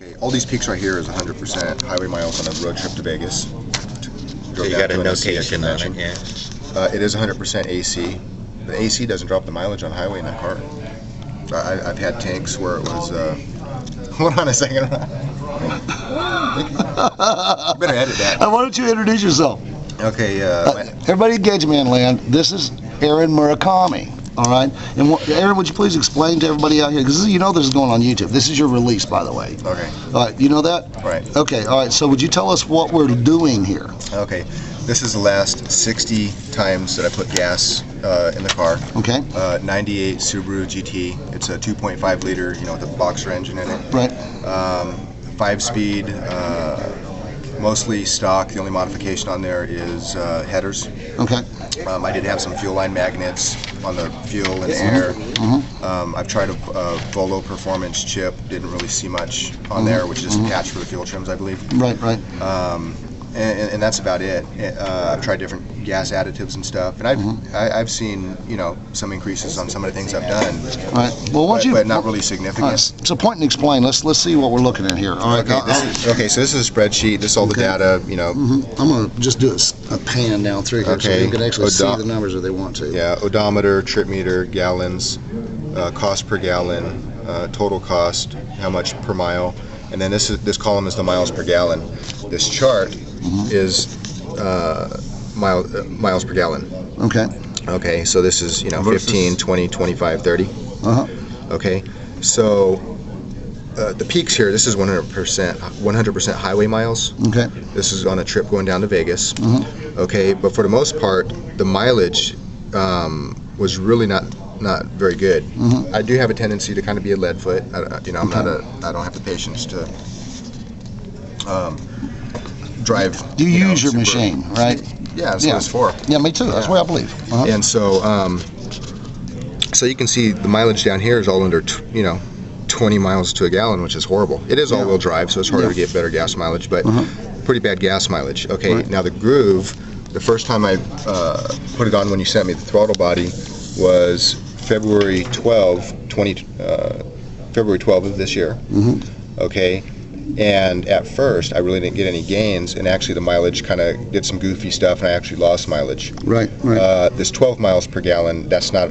Okay, all these peaks right here is 100% highway miles on a road trip to Vegas. So you got a notation on it, yeah. It is 100% AC. The AC doesn't drop the mileage on highway in that car. I've had tanks where it was. Hold on a second. You better edit that. Why don't you introduce yourself? Okay. Everybody engage me in land. This is Aaron Murakami. All right. And Aaron, would you please explain to everybody out here, because you know this is going on YouTube. This is your release, by the way. Okay. All right. You know that? Right. Okay. All right. So would you tell us what we're doing here? Okay. This is the last 60 times that I put gas in the car. Okay. 98 Subaru GT. It's a 2.5 liter, you know, with a boxer engine in it. Right. 5-speed, mostly stock. The only modification on there is headers. Okay. I did have some fuel line magnets on the fuel and air. I've tried a Volo performance chip. Didn't really see much on there, which is a patch for the fuel trims, I believe. Right. Right. And that's about it. I've tried different gas additives and stuff, and I've seen, you know, some increases on some of the things I've done. Right. Well, but not really significant. Right. So point and explain. Let's see what we're looking at here. All right. Okay. So this is a spreadsheet. This is all the data. You know. I'm gonna just do a pan down through here so you can actually see the numbers if they want to. Yeah. Odometer, trip meter, gallons, cost per gallon, total cost, how much per mile, and then this column is the miles per gallon. This chart is miles per gallon. Okay. Okay, so this is, you know, 15, 20, 25, 30. Okay, so the peaks here, this is 100% highway miles. Okay. This is on a trip going down to Vegas. Okay, but for the most part, the mileage was really not very good. I do have a tendency to kind of be a lead foot. You know, I don't have the patience to drive. Do you use your machine, right? Yeah, that's what it's for. Yeah, me too. That's what I believe. And so, so you can see the mileage down here is all under, 20 miles to a gallon, which is horrible. It is all-wheel drive, so it's harder to get better gas mileage, but pretty bad gas mileage. Okay, now the Groove, the first time I put it on when you sent me the throttle body was February 12 of this year. Okay. And at first, I really didn't get any gains, and actually the mileage kind of did some goofy stuff, and I actually lost mileage. Right. This 12 miles per gallon, that's not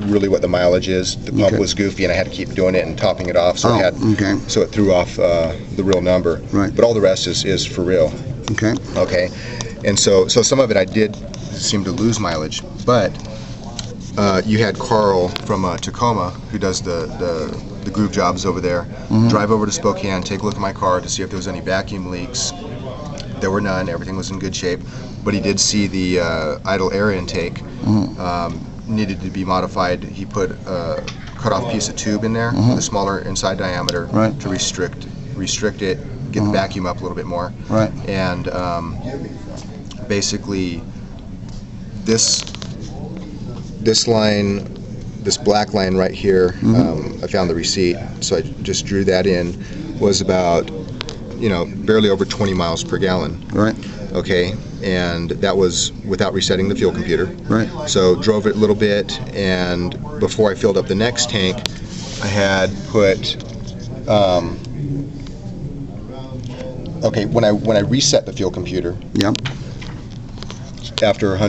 really what the mileage is. The pump was goofy, and I had to keep doing it and topping it off, so so it threw off the real number. Right. But all the rest is for real. Okay. Okay. And so some of it I did seem to lose mileage, but you had Carl from Tacoma, who does the Groove jobs over there, drive over to Spokane, take a look at my car to see if there was any vacuum leaks. There were none. Everything was in good shape, but he did see the idle air intake needed to be modified. He put a cut-off piece of tube in there with a smaller inside diameter to restrict it, get the vacuum up a little bit more. Right. And basically, this line, this black line right here, I found the receipt, so I just drew that in, was about, barely over 20 miles per gallon. Right. Okay, and that was without resetting the fuel computer. Right. So drove it a little bit, and before I filled up the next tank, I had put, okay, when I reset the fuel computer, after it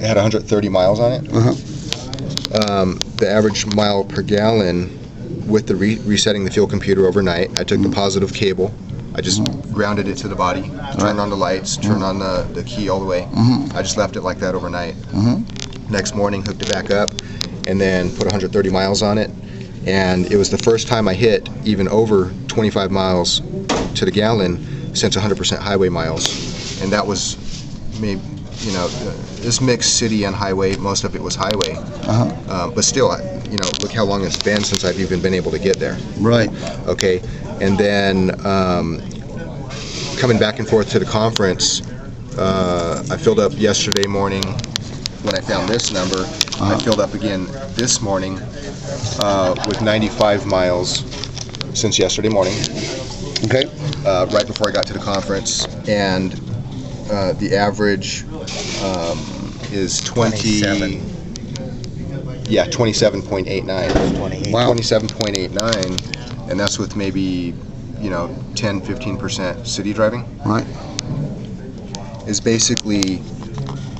had 130 miles on it. The average mile per gallon with the resetting the fuel computer overnight, I took the positive cable, I just grounded it to the body, turned on the lights, turned on the key all the way. I just left it like that overnight. Next morning, hooked it back up, and then put 130 miles on it. And it was the first time I hit even over 25 miles to the gallon since 100% highway miles. And that was maybe, this mixed city and highway, most of it was highway. But still, look how long it's been since I've even been able to get there. Right. Okay. And then coming back and forth to the conference, I filled up yesterday morning when I found this number. I filled up again this morning with 95 miles since yesterday morning. Okay. Right before I got to the conference. And the average is 27.89. Wow. 27.89, and that's with maybe, 10-15% city driving, right, is basically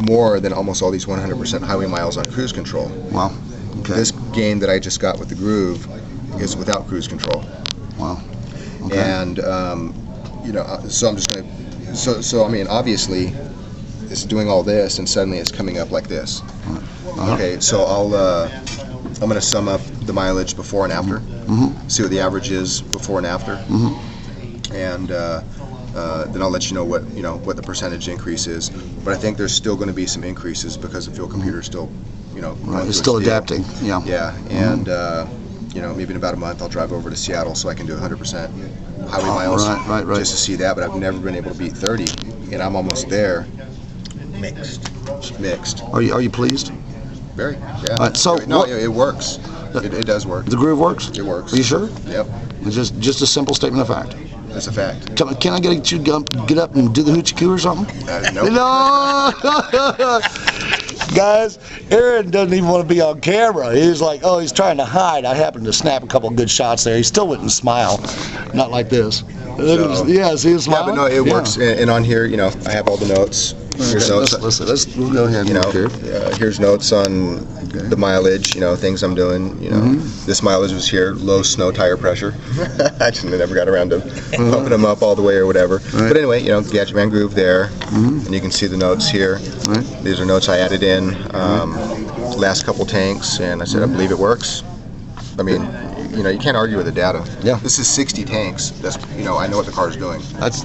more than almost all these 100% highway miles on cruise control. Wow. Okay. This gain that I just got with the Groove is without cruise control. Wow. Okay. And so I'm just gonna. So I mean, obviously, it's doing all this, and suddenly it's coming up like this. Okay, so I'm gonna sum up the mileage before and after, see what the average is before and after, and then I'll let you know what the percentage increase is. But I think there's still going to be some increases because the fuel computer is still, it's still adapting. Yeah. Yeah, and maybe in about a month I'll drive over to Seattle so I can do 100% highway miles, right, just to see that. But I've never been able to beat 30, and I'm almost there. Mixed. Are you pleased? Very. Yeah. All right, so no, it works. It does work. The Groove works? It works. Are you sure? Yep. It's just a simple statement of fact. That's a fact. Can I get you to get up and do the hoochie coo or something? Nope. No. Guys, Aaron doesn't even want to be on camera. He's like, oh, he's trying to hide. I happened to snap a couple of good shots there. He still wouldn't smile. Not like this. So, yeah, see him smile? Yeah, but no, it works. And on here, I have all the notes. Here's notes. We'll go ahead and look here. Here's notes on the mileage, things I'm doing. This mileage was here, low snow tire pressure. I just never got around to pumping them up all the way or whatever. Right. But anyway, Gadget Man Groove there, and you can see the notes here. Right. These are notes I added in last couple tanks, and I said I believe it works. I mean, you can't argue with the data. Yeah. This is 60 tanks. That's I know what the car is doing. That's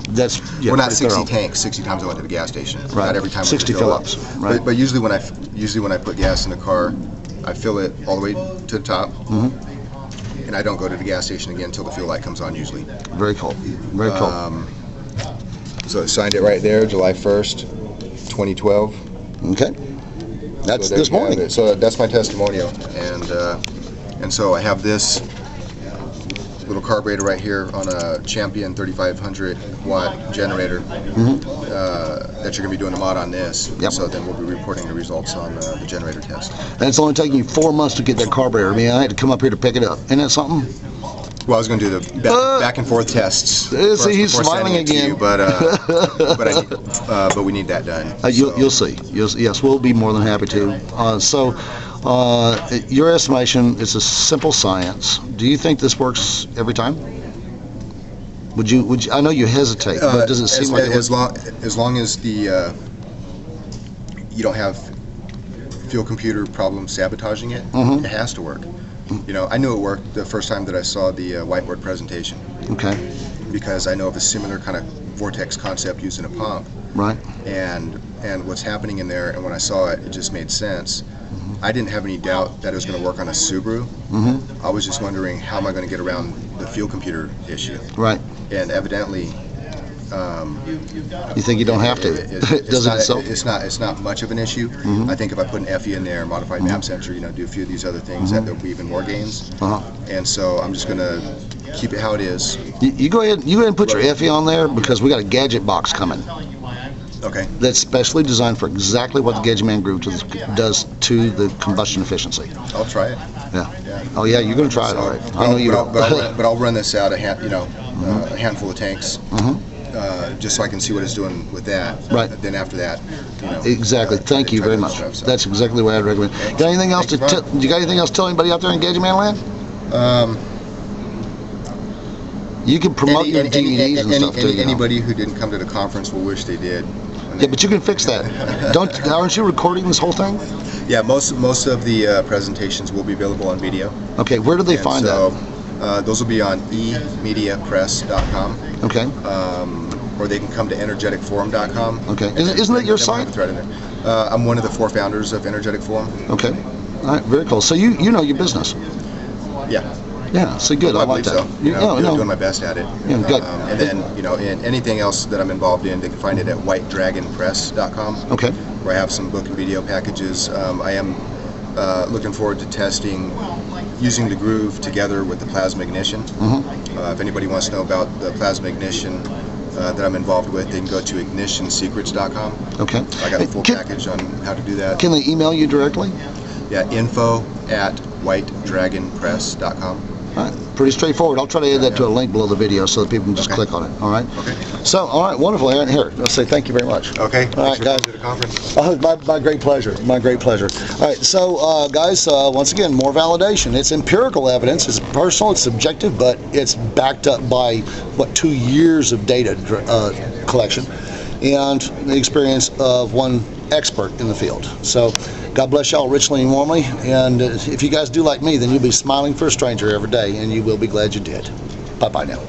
well, not 60 tanks. 60 times I went to the gas station. Right. Not every time. 60 fill-ups. Right. But usually when I put gas in the car, I fill it all the way to the top, and I don't go to the gas station again until the fuel light comes on. Usually. Very cool. Very cool. So I signed it right there, July 1st, 2012. Okay. That's so this morning. So that's my testimonial, and so I have this little carburetor right here on a Champion 3500 watt generator that you're going to be doing a mod on this. Yep. So then we'll be reporting the results on the generator test. And it's only taking you 4 months to get that carburetor. I mean, I had to come up here to pick it up. Isn't that something? Well, I was going to do the back and forth tests. See, he's smiling again. You, but we need that done. You'll see. Yes, we'll be more than happy to. Your estimation is a simple science. Do you think this works every time? Would you? I know you hesitate, but does it seem like as long as the you don't have fuel computer problems sabotaging it, it has to work. I knew it worked the first time that I saw the whiteboard presentation. Okay. Because I know of a similar kind of vortex concept using a pump. Right. And what's happening in there, and when I saw it, it just made sense. I didn't have any doubt that it was going to work on a Subaru. I was just wondering, how am I going to get around the fuel computer issue? Right. And evidently, you think you don't have to? It's not much of an issue. I think if I put an FE in there, modified map sensor, do a few of these other things, that there'll be even more gains. And so I'm just going to keep it how it is. You go ahead and put your FE on there, because we got a gadget box coming. Okay. That's specially designed for exactly what the Gadget Man Groove does to the combustion efficiency. I'll try it. Yeah. Oh yeah, you're going to try it, all right. I know you will. But I'll run this out a handful of tanks, just so I can see what it's doing with that. Right. Then after that, exactly. Thank you very much. That's exactly the way I'd recommend. Got anything else you got anything else to tell anybody out there in Gadget Man land? You can promote your DVDs and stuff too. Anybody who didn't come to the conference will wish they did. Yeah, but you can fix that. Aren't you recording this whole thing? Yeah, most of the presentations will be available on video. Okay, where do they find that? Those will be on emediapress.com. Okay. Or they can come to energeticforum.com. Okay. Isn't that your site? Right in there. I'm one of the 4 founders of Energetic Forum. Okay. All right, very cool. So you know your business. Yeah. Yeah, so good. I like that. So. Doing my best at it. Yeah, good. And then, in anything else that I'm involved in, they can find it at whitedragonpress.com. Okay. Where I have some book and video packages. I am looking forward to testing using the Groove together with the plasma ignition. If anybody wants to know about the plasma ignition that I'm involved with, they can go to ignitionsecrets.com. Okay. I got a full package on how to do that. Can they email you directly? Yeah, info@whitedragonpress.com. All right, pretty straightforward. I'll try to add that to a link below the video so that people can just click on it. All right. Okay. So, all right, wonderful, Aaron. Here, let's say thank you very much. Okay. All right, guys. To the conference. Oh, my great pleasure. My great pleasure. All right, so guys, once again, more validation. It's empirical evidence. It's personal. It's subjective, but it's backed up by what 2 years of data collection and the experience of one expert in the field. So, God bless y'all richly and warmly. And if you guys do like me, then you'll be smiling for a stranger every day, and you will be glad you did. Bye bye now.